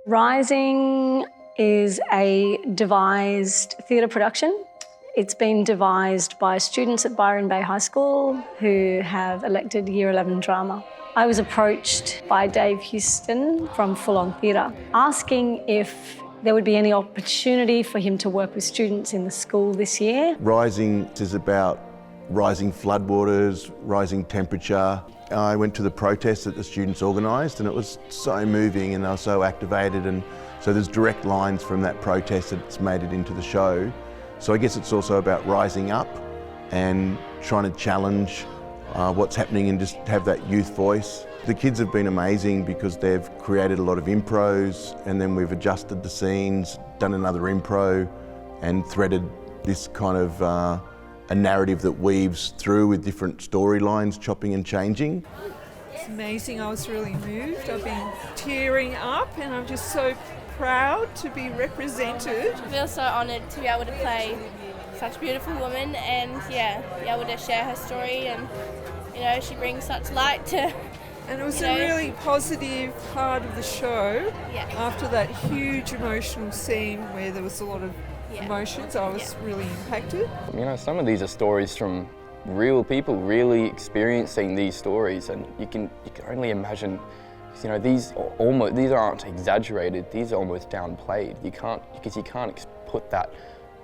Rising is a devised theatre production. It's been devised by students at Byron Bay High School who have elected Year 11 drama. I was approached by Dave Houston from Full On Theatre, asking if there would be any opportunity for him to work with students in the school this year. Rising is about rising floodwaters, rising temperature. I went to the protest that the students organised and it was so moving and they were so activated, and so there's direct lines from that protest that's made it into the show. So I guess it's also about rising up and trying to challenge what's happening and just have that youth voice. The kids have been amazing because they've created a lot of impros, and then we've adjusted the scenes, done another impro and threaded this kind of a narrative that weaves through with different storylines, chopping and changing. It's amazing. I was really moved. I've been tearing up and I'm just so proud to be represented. I feel so honoured to be able to play such a beautiful woman and be able to share her story, and she brings such light to. And it was a really positive part of the show. Yeah. After that huge emotional scene where there was a lot of emotions, I was really impacted. Some of these are stories from real people really experiencing these stories, and you can only imagine. These aren't exaggerated. These are almost downplayed. You can't put that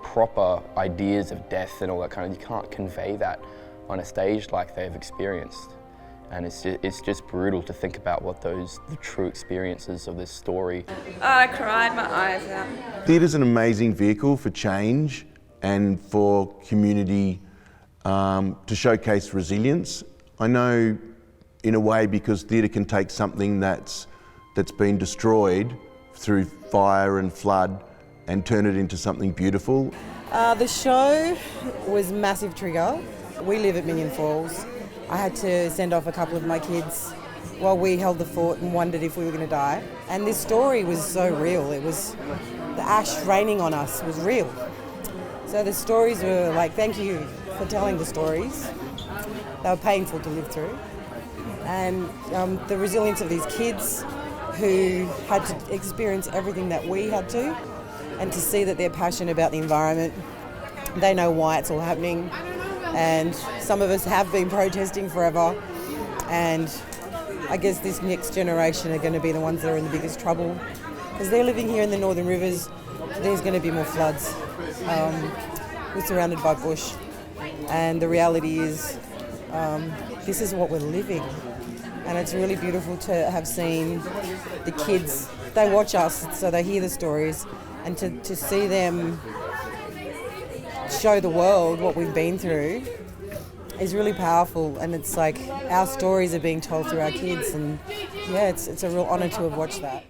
proper ideas of death and all that kind of. You can't convey that on a stage like they've experienced. And it's just brutal to think about what the true experiences of this story. I cried my eyes out. Theatre's an amazing vehicle for change and for community to showcase resilience. I know in a way because theatre can take something that's been destroyed through fire and flood and turn it into something beautiful. The show was massive trigger. We live at Minion Falls. I had to send off a couple of my kids while we held the fort and wondered if we were going to die. And this story was so real. It was the ash raining on us was real. So the stories were like, thank you for telling the stories. They were painful to live through. And the resilience of these kids who had to experience everything that we had to, and to see that they're passionate about the environment. They know why it's all happening. And some of us have been protesting forever, and I guess this next generation are going to be the ones that are in the biggest trouble because they're living here in the Northern Rivers. There's going to be more floods. We're surrounded by bush, and the reality is this is what we're living, and it's really beautiful to have seen the kids. They watch us, so they hear the stories, and to see them show the world what we've been through is really powerful, and it's like our stories are being told through our kids, and it's a real honour to have watched that.